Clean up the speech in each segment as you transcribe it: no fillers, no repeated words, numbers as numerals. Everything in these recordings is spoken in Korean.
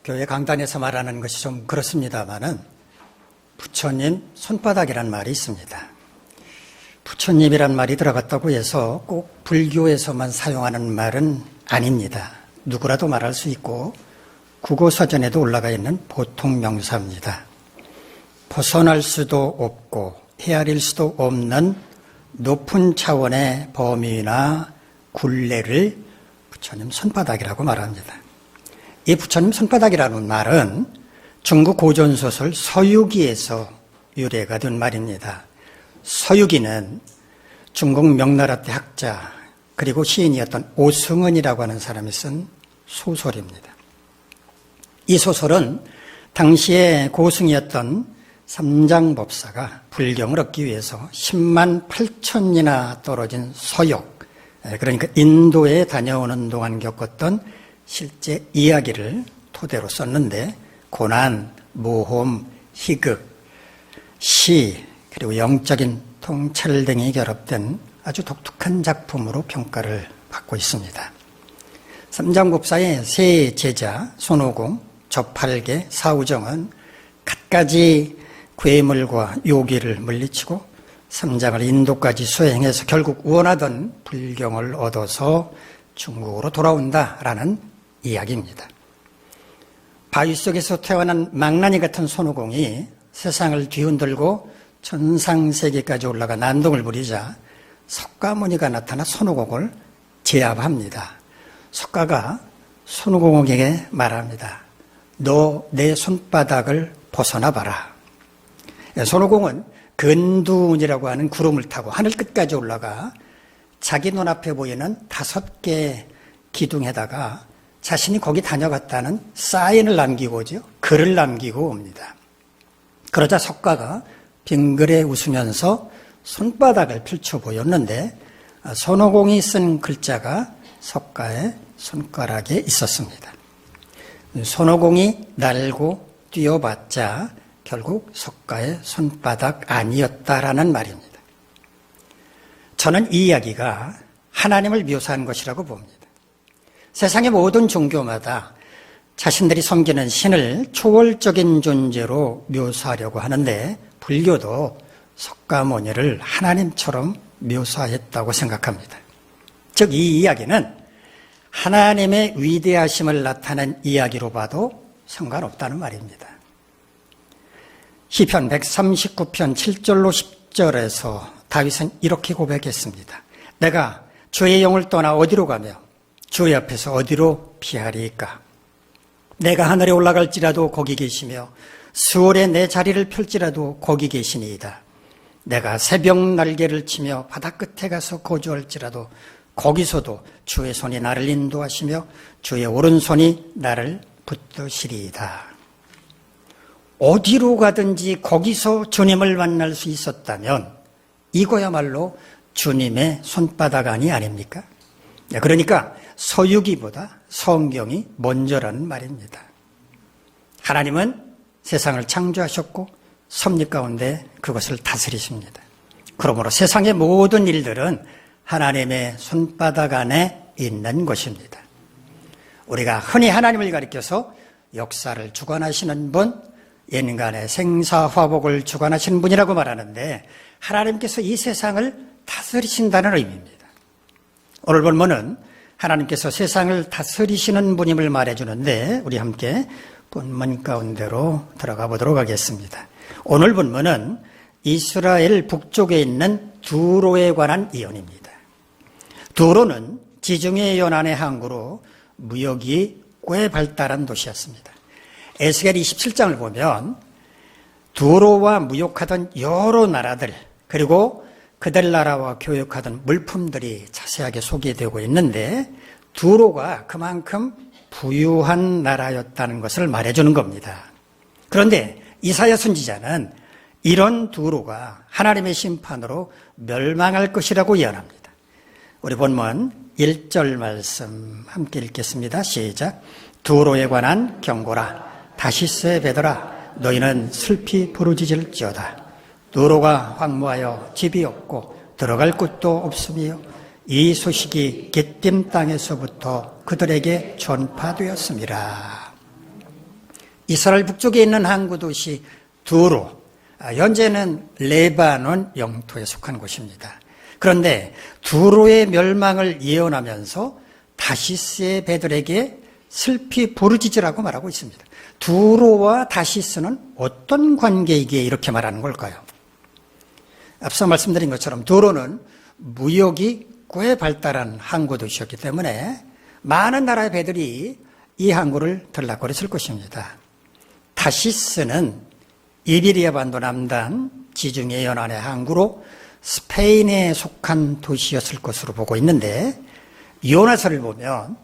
교회 강단에서 말하는 것이 좀 그렇습니다만은 부처님 손바닥이란 말이 있습니다. 부처님이란 말이 들어갔다고 해서 꼭 불교에서만 사용하는 말은 아닙니다. 누구라도 말할 수 있고 국어사전에도 올라가 있는 보통 명사입니다. 벗어날 수도 없고 헤아릴 수도 없는 높은 차원의 범위나 굴레를 부처님 손바닥이라고 말합니다. 이 부처님 손바닥이라는 말은 중국 고전소설 서유기에서 유래가 된 말입니다. 서유기는 중국 명나라 때 학자 그리고 시인이었던 오승은이라고 하는 사람이 쓴 소설입니다. 이 소설은 당시에 고승이었던 삼장법사가 불경을 얻기 위해서 10만 8천이나 떨어진 서역, 그러니까 인도에 다녀오는 동안 겪었던 실제 이야기를 토대로 썼는데 고난, 모험, 희극, 시, 그리고 영적인 통찰 등이 결합된 아주 독특한 작품으로 평가를 받고 있습니다. 삼장법사의 세 제자 손오공, 저팔계, 사우정은 갖가지 괴물과 요기를 물리치고 삼장을 인도까지 수행해서 결국 원하던 불경을 얻어서 중국으로 돌아온다라는 이야기입니다. 바위 속에서 태어난 망나니 같은 손오공이 세상을 뒤흔들고 천상세계까지 올라가 난동을 부리자 석가모니가 나타나 손오공을 제압합니다. 석가가 손오공에게 말합니다. 너 내 손바닥을 벗어나 봐라. 손오공은 근두운이라고 하는 구름을 타고 하늘 끝까지 올라가 자기 눈앞에 보이는 5개 기둥에다가 자신이 거기 다녀갔다는 사인을 남기고 오죠. 글을 남기고 옵니다. 그러자 석가가 빙그레 웃으면서 손바닥을 펼쳐 보였는데 손오공이 쓴 글자가 석가의 손가락에 있었습니다. 손오공이 날고 뛰어봤자 결국 석가의 손바닥 아니었다라는 말입니다. 저는 이 이야기가 하나님을 묘사한 것이라고 봅니다. 세상의 모든 종교마다 자신들이 섬기는 신을 초월적인 존재로 묘사하려고 하는데 불교도 석가모니를 하나님처럼 묘사했다고 생각합니다. 즉 이 이야기는 하나님의 위대하심을 나타낸 이야기로 봐도 상관없다는 말입니다. 시편 139편 7절로 10절에서 다윗은 이렇게 고백했습니다. 내가 주의 영을 떠나 어디로 가며 주의 앞에서 어디로 피하리이까? 내가 하늘에 올라갈지라도 거기 계시며 수월에 내 자리를 펼지라도 거기 계시니이다. 내가 새벽 날개를 치며 바다 끝에 가서 거주할지라도 거기서도 주의 손이 나를 인도하시며 주의 오른손이 나를 붙드시리이다. 어디로 가든지 거기서 주님을 만날 수 있었다면 이거야말로 주님의 손바닥안이 아닙니까? 그러니까 서유기보다 성경이 먼저라는 말입니다. 하나님은 세상을 창조하셨고 섭리 가운데 그것을 다스리십니다. 그러므로 세상의 모든 일들은 하나님의 손바닥 안에 있는 것입니다. 우리가 흔히 하나님을 가리켜서 역사를 주관하시는 분, 인간의 생사화복을 주관하시는 분이라고 말하는데 하나님께서 이 세상을 다스리신다는 의미입니다. 오늘 본문은 하나님께서 세상을 다스리시는 분임을 말해주는데 우리 함께 본문 가운데로 들어가 보도록 하겠습니다. 오늘 본문은 이스라엘 북쪽에 있는 두로에 관한 예언입니다. 두로는 지중해 연안의 항구로 무역이 꽤 발달한 도시였습니다. 에스겔 27장을 보면 두로와 무역하던 여러 나라들 그리고 그들 나라와 교역하던 물품들이 자세하게 소개되고 있는데 두로가 그만큼 부유한 나라였다는 것을 말해주는 겁니다. 그런데 이사야 선지자는 이런 두로가 하나님의 심판으로 멸망할 것이라고 예언합니다. 우리 본문 1절 말씀 함께 읽겠습니다. 시작. 두로에 관한 경고라. 다시스의 베드라. 너희는 슬피 부르짖을지어다. 두로가 황무하여 집이 없고 들어갈 곳도 없으며 이 소식이 깃딤 땅에서부터 그들에게 전파되었습니다. 이스라엘 북쪽에 있는 항구 도시 두로, 현재는 레바논 영토에 속한 곳입니다. 그런데 두로의 멸망을 예언하면서 다시스의 배들에게 슬피 부르짖으라고 말하고 있습니다. 두로와 다시스는 어떤 관계이기에 이렇게 말하는 걸까요? 앞서 말씀드린 것처럼 두로는 무역이 꽤 발달한 항구 도시였기 때문에 많은 나라의 배들이 이 항구를 들락거렸을 것입니다. 다시스는 이비리아 반도 남단 지중해 연안의 항구로 스페인에 속한 도시였을 것으로 보고 있는데, 요나서를 보면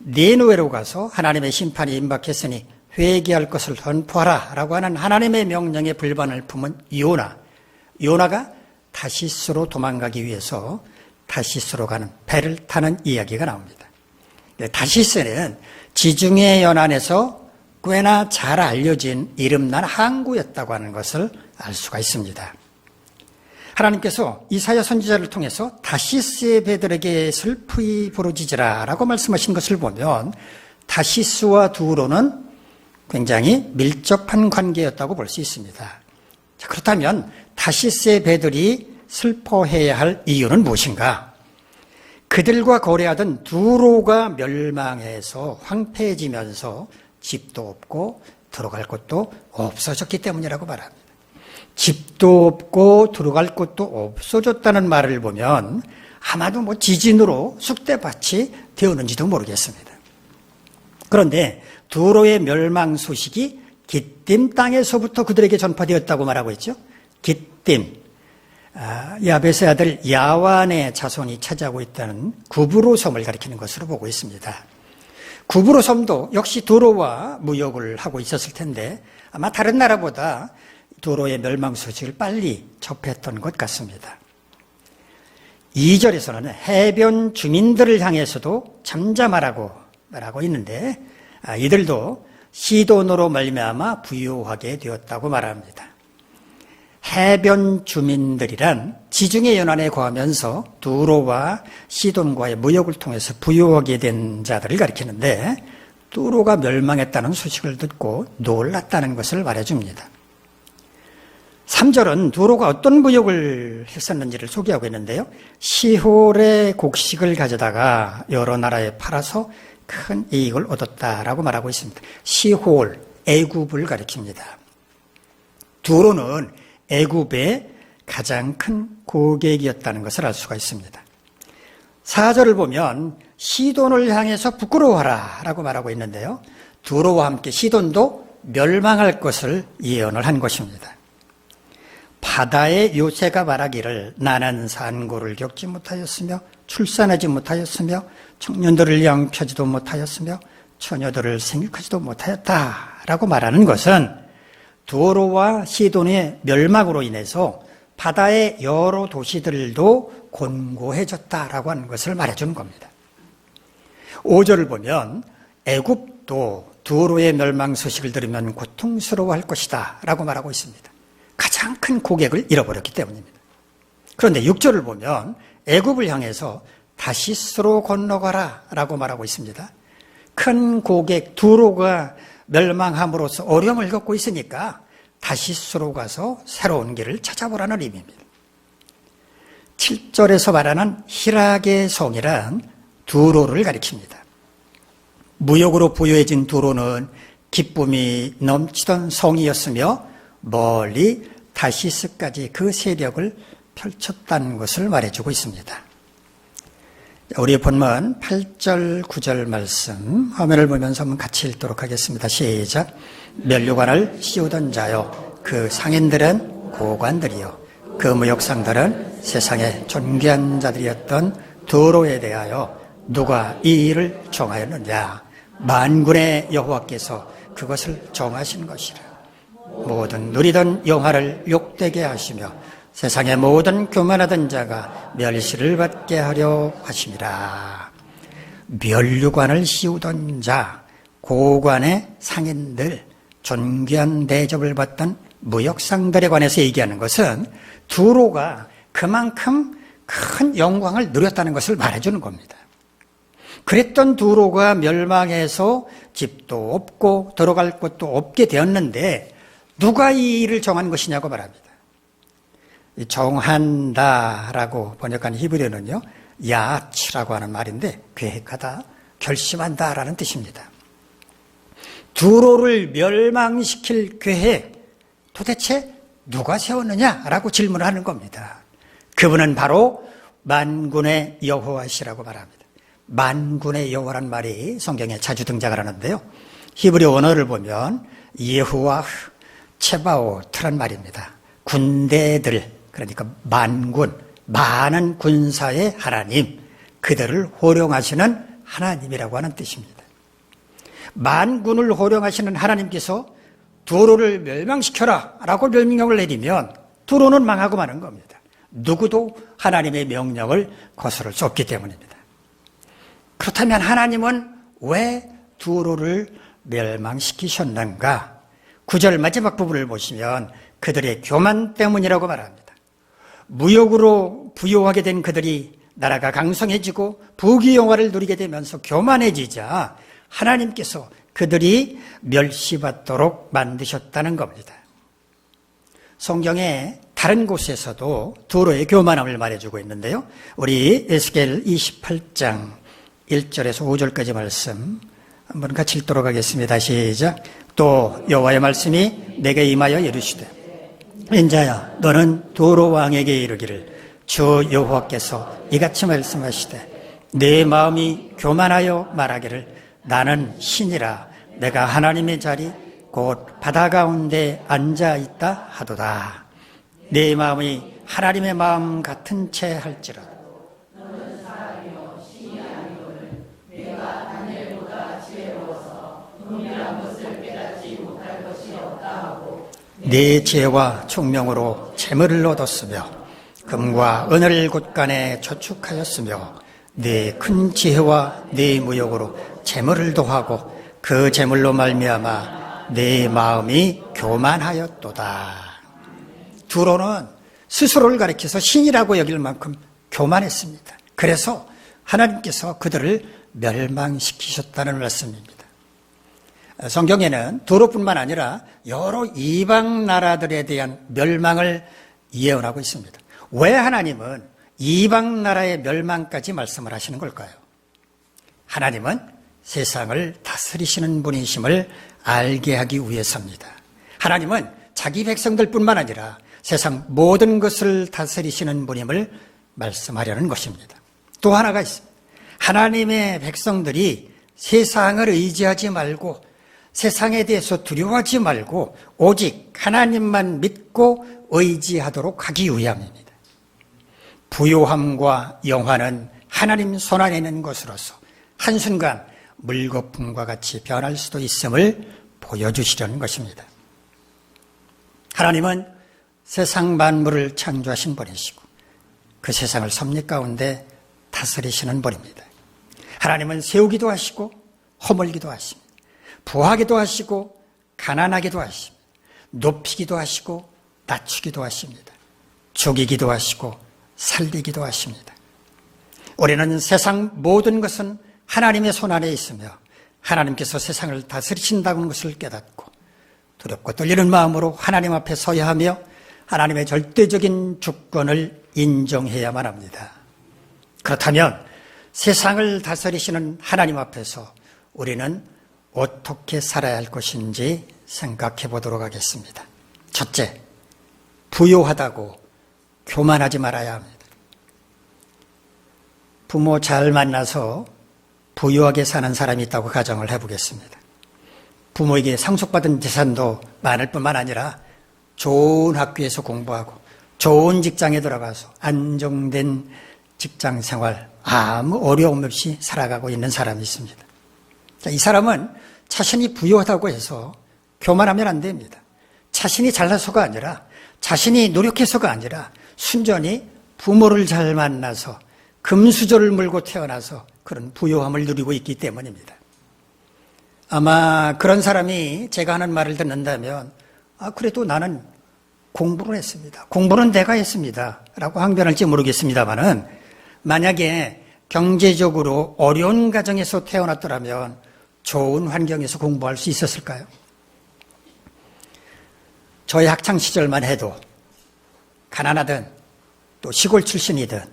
니느웨로 가서 하나님의 심판이 임박했으니 회개할 것을 선포하라 라고 하는 하나님의 명령에 불만을 품은 요나가 다시스로 도망가기 위해서 다시스로 가는 배를 타는 이야기가 나옵니다. 다시스는 지중해 연안에서 꽤나 잘 알려진 이름난 항구였다고 하는 것을 알 수가 있습니다. 하나님께서 이사야 선지자를 통해서 다시스의 배들에게 슬프이 부르짖으라 라고 말씀하신 것을 보면 다시스와 두로는 굉장히 밀접한 관계였다고 볼 수 있습니다. 자, 그렇다면 다시스의 배들이 슬퍼해야 할 이유는 무엇인가? 그들과 거래하던 두로가 멸망해서 황폐해지면서 집도 없고 들어갈 곳도 없어졌기 때문이라고 말합니다. 집도 없고 들어갈 곳도 없어졌다는 말을 보면 아마도 지진으로 쑥대밭이 되었는지도 모르겠습니다. 그런데 두로의 멸망 소식이 기띔 땅에서부터 그들에게 전파되었다고 말하고 있죠. 기띔, 야벳의 아들 야완의 자손이 차지하고 있다는 구브로 섬을 가리키는 것으로 보고 있습니다. 구브로 섬도 역시 두로와 무역을 하고 있었을 텐데 아마 다른 나라보다 두로의 멸망 소식을 빨리 접했던 것 같습니다. 2절에서는 해변 주민들을 향해서도 잠잠하라고 말하고 있는데 이들도 시돈으로 말미암아 부유하게 되었다고 말합니다. 해변 주민들이란 지중해 연안에 거하면서 두로와 시돈과의 무역을 통해서 부유하게 된 자들을 가리키는데 두로가 멸망했다는 소식을 듣고 놀랐다는 것을 말해줍니다. 3절은 두로가 어떤 무역을 했었는지를 소개하고 있는데요. 시홀의 곡식을 가져다가 여러 나라에 팔아서 큰 이익을 얻었다라고 말하고 있습니다. 시홀, 애굽을 가리킵니다. 두로는 애굽의 가장 큰 고객이었다는 것을 알 수가 있습니다. 4절을 보면 시돈을 향해서 부끄러워하라 라고 말하고 있는데요. 두로와 함께 시돈도 멸망할 것을 예언을 한 것입니다. 바다의 요새가 말하기를 나는 산고를 겪지 못하였으며 출산하지 못하였으며 청년들을 양펴지도 못하였으며 처녀들을 생육하지도 못하였다라고 말하는 것은 두로와 시돈의 멸망으로 인해서 바다의 여러 도시들도 곤고해졌다라고 하는 것을 말해주는 겁니다. 5절을 보면 애굽도 두로의 멸망 소식을 들으면 고통스러워할 것이다 라고 말하고 있습니다. 가장 큰 고객을 잃어버렸기 때문입니다. 그런데 6절을 보면 애굽을 향해서 다시스로 건너가라 라고 말하고 있습니다. 큰 고객 두로가 멸망함으로써 어려움을 겪고 있으니까 다시스로 가서 새로운 길을 찾아보라는 의미입니다. 7절에서 말하는 히락의 성이란 두로를 가리킵니다. 무역으로 부유해진 두로는 기쁨이 넘치던 성이었으며 멀리 다시스까지 그 세력을 펼쳤다는 것을 말해주고 있습니다. 우리 본문 8절, 9절 말씀 화면을 보면서 한번 같이 읽도록 하겠습니다. 시작. 면류관을 씌우던 자요 그 상인들은 고관들이요 그 무역상들은 세상의 존귀한 자들이었던 두로에 대하여 누가 이 일을 정하였느냐. 만군의 여호와께서 그것을 정하신 것이라. 모든 누리던 영화를 욕되게 하시며 세상의 모든 교만하던 자가 멸시를 받게 하려 하심이라. 면류관을 씌우던 자, 고관의 상인들, 존귀한 대접을 받던 무역상들에 관해서 얘기하는 것은 두로가 그만큼 큰 영광을 누렸다는 것을 말해주는 겁니다. 그랬던 두로가 멸망해서 집도 없고 들어갈 곳도 없게 되었는데 누가 이 일을 정한 것이냐고 말합니다. 정한다라고 번역한 히브리어는요, 야치라고 하는 말인데 계획하다, 결심한다라는 뜻입니다. 두로를 멸망시킬 계획 도대체 누가 세웠느냐라고 질문을 하는 겁니다. 그분은 바로 만군의 여호와시라고 말합니다. 만군의 여호와란 말이 성경에 자주 등장을 하는데요. 히브리 언어를 보면 예후와 체바오트란 말입니다. 군대들, 그러니까 만군, 많은 군사의 하나님, 그들을 호령하시는 하나님이라고 하는 뜻입니다. 만군을 호령하시는 하나님께서 두로를 멸망시켜라 라고 명령을 내리면 두로는 망하고 마는 겁니다. 누구도 하나님의 명령을 거스를 수 없기 때문입니다. 그렇다면 하나님은 왜 두로를 멸망시키셨는가? 9절 마지막 부분을 보시면 그들의 교만 때문이라고 말합니다. 무역으로 부유하게 된 그들이 나라가 강성해지고 부귀영화를 누리게 되면서 교만해지자 하나님께서 그들이 멸시받도록 만드셨다는 겁니다. 성경에 다른 곳에서도 두로의 교만함을 말해주고 있는데요. 우리 에스겔 28장 1절에서 5절까지 말씀 한번 같이 읽도록 하겠습니다. 시작. 또 여호와의 말씀이 내게 임하여 이르시되 인자야 너는 두로 왕에게 이르기를 주 여호와께서 이같이 말씀하시되 내 마음이 교만하여 말하기를 나는 신이라 내가 하나님의 자리 곧 바다 가운데 앉아있다 하도다. 내 마음이 하나님의 마음 같은 채 할지라도 너는 사람이요 신이 아니거늘 내가 다니엘보다 지혜로워서 은밀한 것을 깨닫지 못할 것이 없다 하고 내 지혜와 총명으로 재물을 얻었으며 금과 은을 곳간에 저축하였으며 내 큰 지혜와 내 무역으로 재물을 더하고 그 재물로 말미암아 내 마음이 교만하였도다. 두로는 스스로를 가리켜서 신이라고 여길 만큼 교만했습니다. 그래서 하나님께서 그들을 멸망시키셨다는 말씀입니다. 성경에는 두로뿐만 아니라 여러 이방 나라들에 대한 멸망을 예언하고 있습니다. 왜 하나님은 이방 나라의 멸망까지 말씀을 하시는 걸까요? 하나님은 세상을 다스리시는 분이심을 알게 하기 위해서입니다. 하나님은 자기 백성들뿐만 아니라 세상 모든 것을 다스리시는 분임을 말씀하려는 것입니다. 또 하나가 있습니다. 하나님의 백성들이 세상을 의지하지 말고 세상에 대해서 두려워하지 말고 오직 하나님만 믿고 의지하도록 하기 위함입니다. 부요함과 영화는 하나님 손안에 있는 것으로서 한순간 물거품과 같이 변할 수도 있음을 보여주시려는 것입니다. 하나님은 세상 만물을 창조하신 분이시고 그 세상을 섭리 가운데 다스리시는 분입니다. 하나님은 세우기도 하시고 허물기도 하십니다. 부하기도 하시고 가난하기도 하십니다. 높이기도 하시고 낮추기도 하십니다. 죽이기도 하시고 살리기도 하십니다. 우리는 세상 모든 것은 하나님의 손안에 있으며 하나님께서 세상을 다스리신다는 것을 깨닫고 두렵고 떨리는 마음으로 하나님 앞에 서야 하며 하나님의 절대적인 주권을 인정해야만 합니다. 그렇다면 세상을 다스리시는 하나님 앞에서 우리는 어떻게 살아야 할 것인지 생각해 보도록 하겠습니다. 첫째, 부요하다고 교만하지 말아야 합니다. 부모 잘 만나서 부유하게 사는 사람이 있다고 가정을 해보겠습니다. 부모에게 상속받은 재산도 많을 뿐만 아니라 좋은 학교에서 공부하고 좋은 직장에 들어가서 안정된 직장 생활 아무 어려움 없이 살아가고 있는 사람이 있습니다. 이 사람은 자신이 부유하다고 해서 교만하면 안 됩니다. 자신이 잘나서가 아니라 자신이 노력해서가 아니라 순전히 부모를 잘 만나서 금수저를 물고 태어나서 그런 부유함을 누리고 있기 때문입니다. 아마 그런 사람이 제가 하는 말을 듣는다면 그래도 나는 공부를 했습니다. 공부는 내가 했습니다. 라고 항변할지 모르겠습니다만은 만약에 경제적으로 어려운 가정에서 태어났더라면 좋은 환경에서 공부할 수 있었을까요? 저의 학창시절만 해도 가난하든 또 시골 출신이든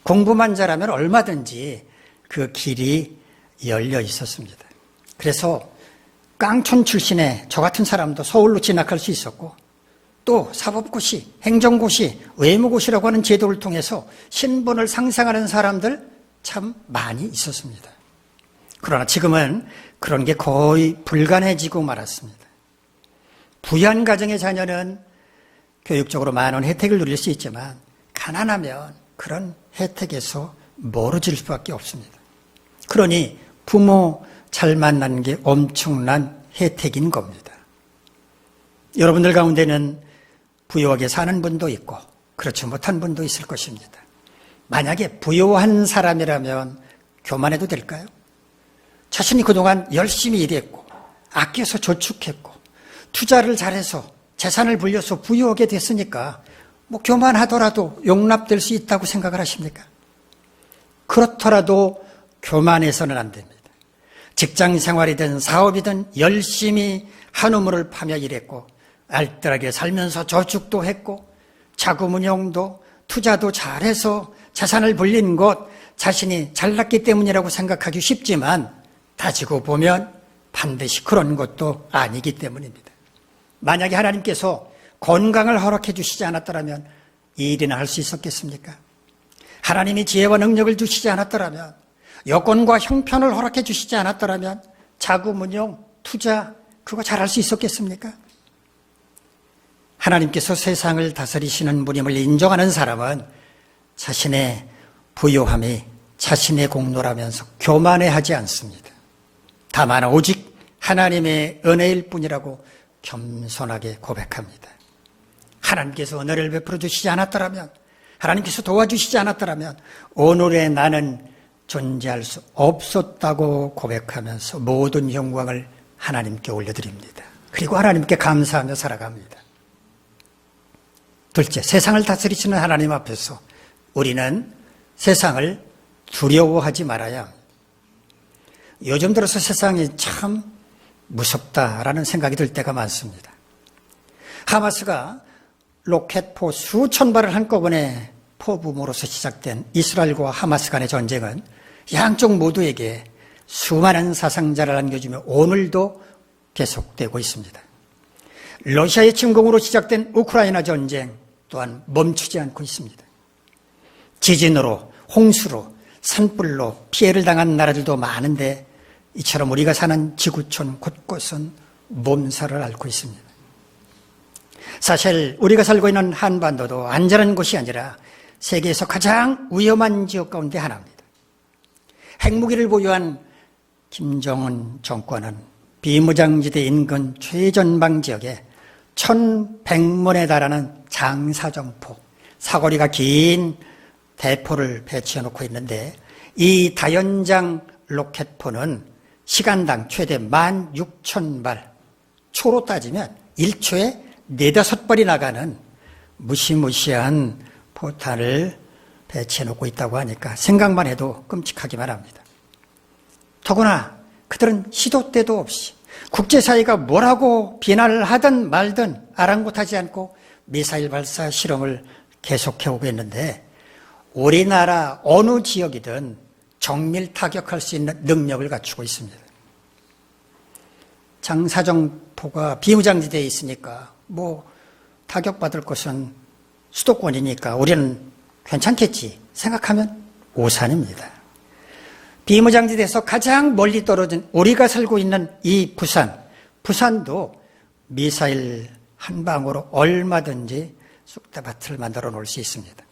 공부만 잘하면 얼마든지 그 길이 열려 있었습니다. 그래서 깡촌 출신의 저 같은 사람도 서울로 진학할 수 있었고 또 사법고시, 행정고시, 외무고시라고 하는 제도를 통해서 신분을 상상하는 사람들 참 많이 있었습니다. 그러나 지금은 그런 게 거의 불가능해지고 말았습니다. 부유한 가정의 자녀는 교육적으로 많은 혜택을 누릴 수 있지만 가난하면 그런 혜택에서 멀어질 수밖에 없습니다. 그러니 부모 잘 만나는 게 엄청난 혜택인 겁니다. 여러분들 가운데는 부유하게 사는 분도 있고 그렇지 못한 분도 있을 것입니다. 만약에 부유한 사람이라면 교만해도 될까요? 자신이 그동안 열심히 일했고 아껴서 저축했고 투자를 잘해서 재산을 불려서 부유하게 됐으니까 교만하더라도 용납될 수 있다고 생각을 하십니까? 그렇더라도 교만해서는 안 됩니다. 직장 생활이든 사업이든 열심히 한 우물을 파며 일했고 알뜰하게 살면서 저축도 했고 자금운용도 투자도 잘해서 자산을 불린 것 자신이 잘났기 때문이라고 생각하기 쉽지만 따지고 보면 반드시 그런 것도 아니기 때문입니다. 만약에 하나님께서 건강을 허락해 주시지 않았더라면 이 일이나 할 수 있었겠습니까? 하나님이 지혜와 능력을 주시지 않았더라면 여건과 형편을 허락해 주시지 않았더라면 자금운용, 투자 그거 잘할 수 있었겠습니까? 하나님께서 세상을 다스리시는 분임을 인정하는 사람은 자신의 부요함이 자신의 공로라면서 교만해하지 않습니다. 다만 오직 하나님의 은혜일 뿐이라고 겸손하게 고백합니다. 하나님께서 은혜를 베풀어 주시지 않았더라면, 하나님께서 도와주시지 않았더라면 오늘의 나는 존재할 수 없었다고 고백하면서 모든 영광을 하나님께 올려드립니다. 그리고 하나님께 감사하며 살아갑니다. 둘째, 세상을 다스리시는 하나님 앞에서 우리는 세상을 두려워하지 말아야 합니다. 요즘 들어서 세상이 참 무섭다라는 생각이 들 때가 많습니다. 하마스가 로켓포 수천 발을 한꺼번에 포부음으로써 시작된 이스라엘과 하마스 간의 전쟁은 양쪽 모두에게 수많은 사상자를 안겨주며 오늘도 계속되고 있습니다. 러시아의 침공으로 시작된 우크라이나 전쟁 또한 멈추지 않고 있습니다. 지진으로, 홍수로, 산불로 피해를 당한 나라들도 많은데 이처럼 우리가 사는 지구촌 곳곳은 몸살을 앓고 있습니다. 사실 우리가 살고 있는 한반도도 안전한 곳이 아니라 세계에서 가장 위험한 지역 가운데 하나입니다. 핵무기를 보유한 김정은 정권은 비무장지대 인근 최전방 지역에 1100문에 달하는 장사정포, 사거리가 긴 대포를 배치해 놓고 있는데 이 다연장 로켓포는 시간당 최대 16,000발, 초로 따지면 1초에 4-5발이 나가는 무시무시한 포탄을 배치해 놓고 있다고 하니까 생각만 해도 끔찍하기만 합니다. 더구나 그들은 시도 때도 없이 국제사회가 뭐라고 비난을 하든 말든 아랑곳하지 않고 미사일 발사 실험을 계속해오고 있는데 우리나라 어느 지역이든 정밀 타격할 수 있는 능력을 갖추고 있습니다. 장사정포가 비무장지대에 있으니까 타격받을 것은 수도권이니까 우리는 괜찮겠지 생각하면 오산입니다. 비무장지대에서 가장 멀리 떨어진 우리가 살고 있는 이 부산도 미사일 한 방으로 얼마든지 쑥대밭을 만들어 놓을 수 있습니다.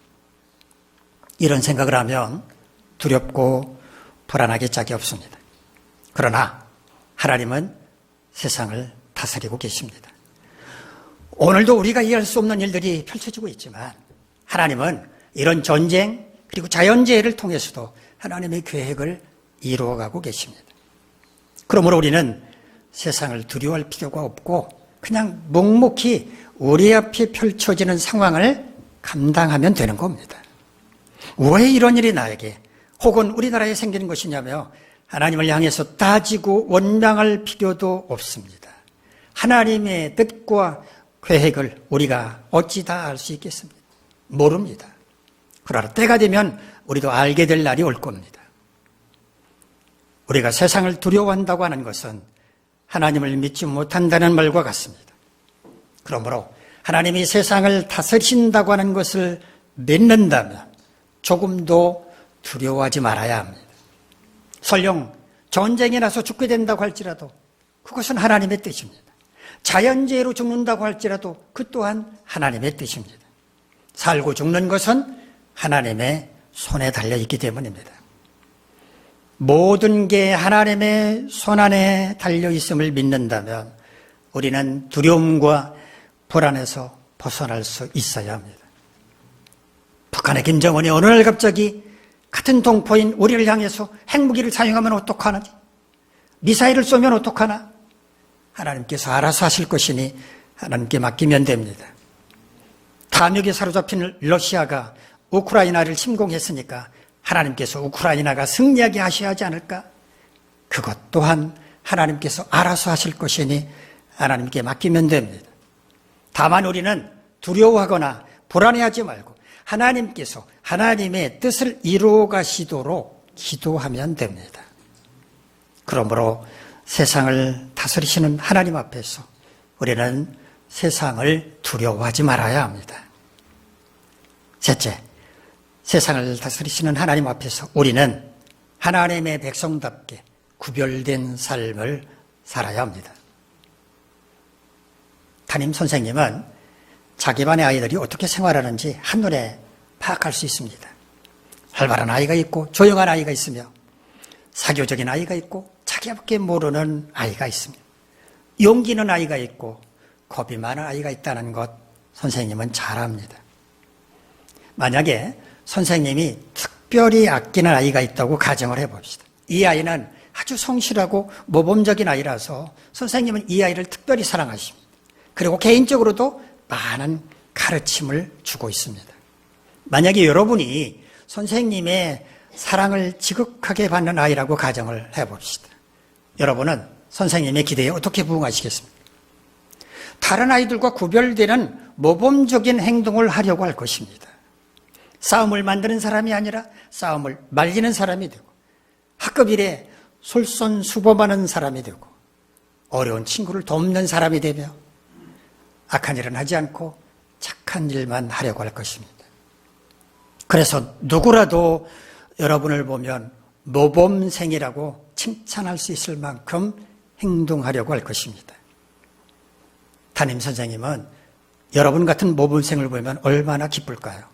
이런 생각을 하면 두렵고 불안하기 짝이 없습니다. 그러나 하나님은 세상을 다스리고 계십니다. 오늘도 우리가 이해할 수 없는 일들이 펼쳐지고 있지만 하나님은 이런 전쟁 그리고 자연재해를 통해서도 하나님의 계획을 이루어가고 계십니다. 그러므로 우리는 세상을 두려워할 필요가 없고 그냥 묵묵히 우리 앞에 펼쳐지는 상황을 감당하면 되는 겁니다. 왜 이런 일이 나에게 혹은 우리나라에 생기는 것이냐며 하나님을 향해서 따지고 원망할 필요도 없습니다. 하나님의 뜻과 계획을 우리가 어찌 다 알 수 있겠습니까? 모릅니다. 그러나 때가 되면 우리도 알게 될 날이 올 겁니다. 우리가 세상을 두려워한다고 하는 것은 하나님을 믿지 못한다는 말과 같습니다. 그러므로 하나님이 세상을 다스리신다고 하는 것을 믿는다면 조금도 두려워하지 말아야 합니다. 설령 전쟁이 나서 죽게 된다고 할지라도 그것은 하나님의 뜻입니다. 자연재해로 죽는다고 할지라도 그 또한 하나님의 뜻입니다. 살고 죽는 것은 하나님의 손에 달려있기 때문입니다. 모든 게 하나님의 손안에 달려있음을 믿는다면 우리는 두려움과 불안에서 벗어날 수 있어야 합니다. 북한의 김정은이 어느 날 갑자기 같은 동포인 우리를 향해서 핵무기를 사용하면 어떡하나? 미사일을 쏘면 어떡하나? 하나님께서 알아서 하실 것이니 하나님께 맡기면 됩니다. 탐욕에 사로잡힌 러시아가 우크라이나를 침공했으니까 하나님께서 우크라이나가 승리하게 하셔야 하지 않을까? 그것 또한 하나님께서 알아서 하실 것이니 하나님께 맡기면 됩니다. 다만 우리는 두려워하거나 불안해하지 말고 하나님께서 하나님의 뜻을 이루어 가시도록 기도하면 됩니다. 그러므로 세상을 다스리시는 하나님 앞에서 우리는 세상을 두려워하지 말아야 합니다. 셋째, 세상을 다스리시는 하나님 앞에서 우리는 하나님의 백성답게 구별된 삶을 살아야 합니다. 담임 선생님은 자기 반의 아이들이 어떻게 생활하는지 한눈에 파악할 수 있습니다. 활발한 아이가 있고 조용한 아이가 있으며 사교적인 아이가 있고 자기밖에 모르는 아이가 있습니다. 용기 있는 아이가 있고 겁이 많은 아이가 있다는 것 선생님은 잘 압니다. 만약에 선생님이 특별히 아끼는 아이가 있다고 가정을 해봅시다. 이 아이는 아주 성실하고 모범적인 아이라서 선생님은 이 아이를 특별히 사랑하십니다. 그리고 개인적으로도 많은 가르침을 주고 있습니다. 만약에 여러분이 선생님의 사랑을 지극하게 받는 아이라고 가정을 해봅시다. 여러분은 선생님의 기대에 어떻게 부응하시겠습니까? 다른 아이들과 구별되는 모범적인 행동을 하려고 할 것입니다. 싸움을 만드는 사람이 아니라 싸움을 말리는 사람이 되고 학급 일에 솔선수범하는 사람이 되고 어려운 친구를 돕는 사람이 되며 악한 일은 하지 않고 착한 일만 하려고 할 것입니다. 그래서 누구라도 여러분을 보면 모범생이라고 칭찬할 수 있을 만큼 행동하려고 할 것입니다. 담임 선생님은 여러분 같은 모범생을 보면 얼마나 기쁠까요?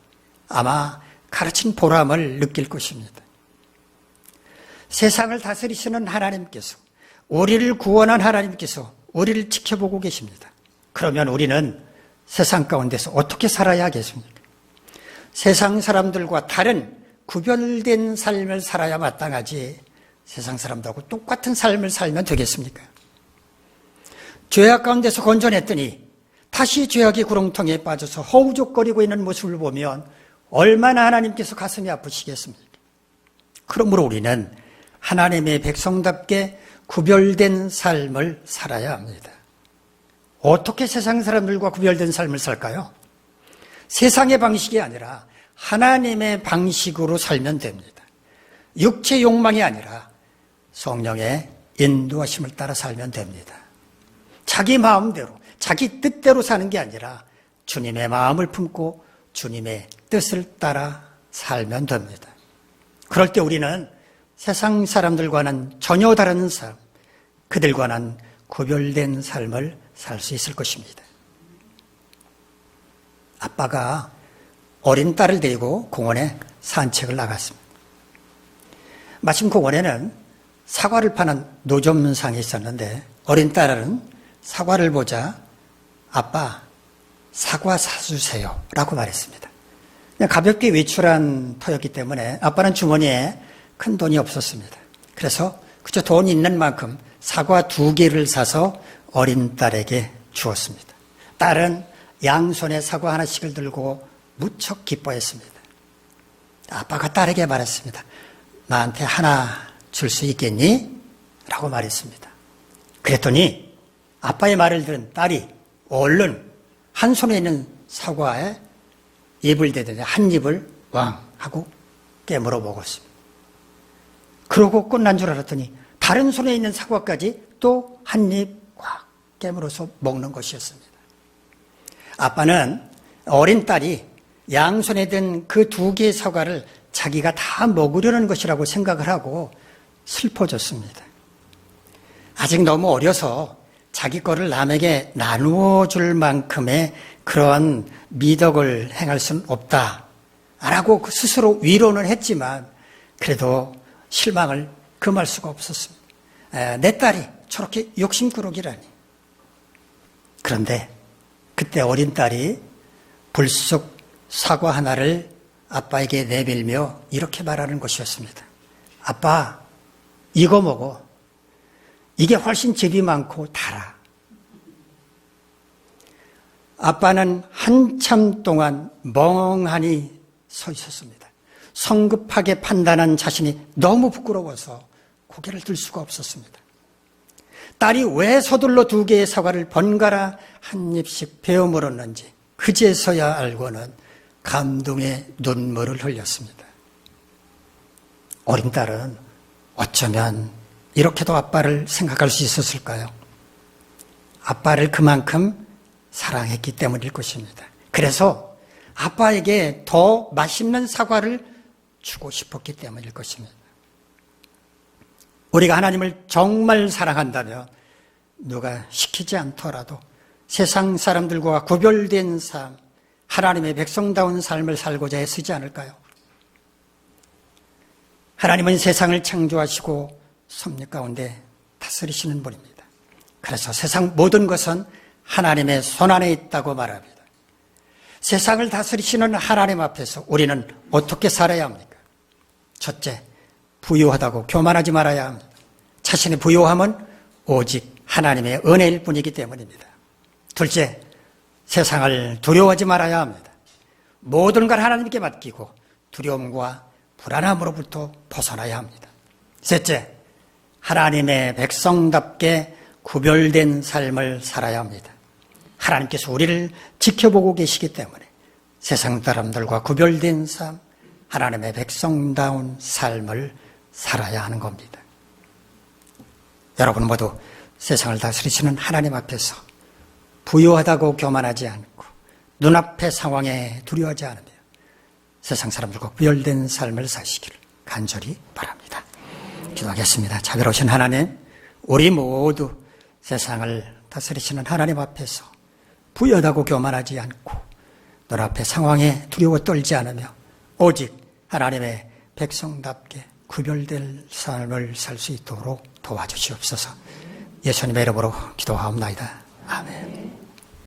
아마 가르친 보람을 느낄 것입니다. 세상을 다스리시는 하나님께서, 우리를 구원한 하나님께서 우리를 지켜보고 계십니다. 그러면 우리는 세상 가운데서 어떻게 살아야 하겠습니까? 세상 사람들과 다른 구별된 삶을 살아야 마땅하지 세상 사람들하고 똑같은 삶을 살면 되겠습니까? 죄악 가운데서 건져냈더니 다시 죄악의 구렁텅이에 빠져서 허우적거리고 있는 모습을 보면 얼마나 하나님께서 가슴이 아프시겠습니까? 그러므로 우리는 하나님의 백성답게 구별된 삶을 살아야 합니다. 어떻게 세상 사람들과 구별된 삶을 살까요? 세상의 방식이 아니라 하나님의 방식으로 살면 됩니다. 육체 욕망이 아니라 성령의 인도하심을 따라 살면 됩니다. 자기 마음대로, 자기 뜻대로 사는 게 아니라 주님의 마음을 품고 주님의 뜻을 따라 살면 됩니다. 그럴 때 우리는 세상 사람들과는 전혀 다른 삶, 그들과는 구별된 삶을 살 수 있을 것입니다. 아빠가 어린 딸을 데리고 공원에 산책을 나갔습니다. 마침 공원에는 사과를 파는 노점상이 있었는데 어린 딸은 사과를 보자 아빠 사과 사주세요 라고 말했습니다. 그냥 가볍게 외출한 터였기 때문에 아빠는 주머니에 큰 돈이 없었습니다. 그래서 그저 돈 있는 만큼 사과 2개를 사서 어린 딸에게 주었습니다. 딸은 양손에 사과 하나씩을 들고 무척 기뻐했습니다. 아빠가 딸에게 말했습니다. 나한테 하나 줄 수 있겠니? 라고 말했습니다. 그랬더니 아빠의 말을 들은 딸이 얼른 한 손에 있는 사과에 입을 대더니 한 입을 왕 하고 깨물어 먹었습니다. 그러고 끝난 줄 알았더니 다른 손에 있는 사과까지 또 한 입 꽉 깨물어서 먹는 것이었습니다. 아빠는 어린 딸이 양손에 든 그 2개의 사과를 자기가 다 먹으려는 것이라고 생각을 하고 슬퍼졌습니다. 아직 너무 어려서 자기 거를 남에게 나누어 줄 만큼의 그런 미덕을 행할 수는 없다라고 스스로 위로는 했지만 그래도 실망을 금할 수가 없었습니다. 내 딸이 저렇게 욕심꾸러기라니. 그런데 그때 어린 딸이 불쑥 사과 하나를 아빠에게 내밀며 이렇게 말하는 것이었습니다. 아빠, 이거 먹어. 이게 훨씬 즙이 많고 달아. 아빠는 한참 동안 멍하니 서 있었습니다. 성급하게 판단한 자신이 너무 부끄러워서 고개를 들 수가 없었습니다. 딸이 왜 서둘러 2개의 사과를 번갈아 한 입씩 베어 물었는지 그제서야 알고는 감동의 눈물을 흘렸습니다. 어린 딸은 어쩌면 이렇게도 아빠를 생각할 수 있었을까요? 아빠를 그만큼 사랑했기 때문일 것입니다. 그래서 아빠에게 더 맛있는 사과를 주고 싶었기 때문일 것입니다. 우리가 하나님을 정말 사랑한다면 누가 시키지 않더라도 세상 사람들과 구별된 삶, 하나님의 백성다운 삶을 살고자 애쓰지 않을까요? 하나님은 세상을 창조하시고 섭리 가운데 다스리시는 분입니다. 그래서 세상 모든 것은 하나님의 손안에 있다고 말합니다. 세상을 다스리시는 하나님 앞에서 우리는 어떻게 살아야 합니까? 첫째, 부유하다고 교만하지 말아야 합니다. 자신의 부유함은 오직 하나님의 은혜일 뿐이기 때문입니다. 둘째, 세상을 두려워하지 말아야 합니다. 모든 걸 하나님께 맡기고 두려움과 불안함으로부터 벗어나야 합니다. 셋째, 하나님의 백성답게 구별된 삶을 살아야 합니다. 하나님께서 우리를 지켜보고 계시기 때문에 세상 사람들과 구별된 삶, 하나님의 백성다운 삶을 살아야 하는 겁니다. 여러분 모두 세상을 다스리시는 하나님 앞에서 부유하다고 교만하지 않고 눈앞의 상황에 두려워하지 않으며 세상 사람들과 구별된 삶을 사시기를 간절히 바랍니다. 기도하겠습니다. 자비로우신 하나님, 우리 모두 세상을 다스리시는 하나님 앞에서 부유하다고 교만하지 않고 눈앞의 상황에 두려워 떨지 않으며 오직 하나님의 백성답게 구별될 삶을 살 수 있도록 도와주시옵소서. 예수님의 이름으로 기도하옵나이다. 아멘.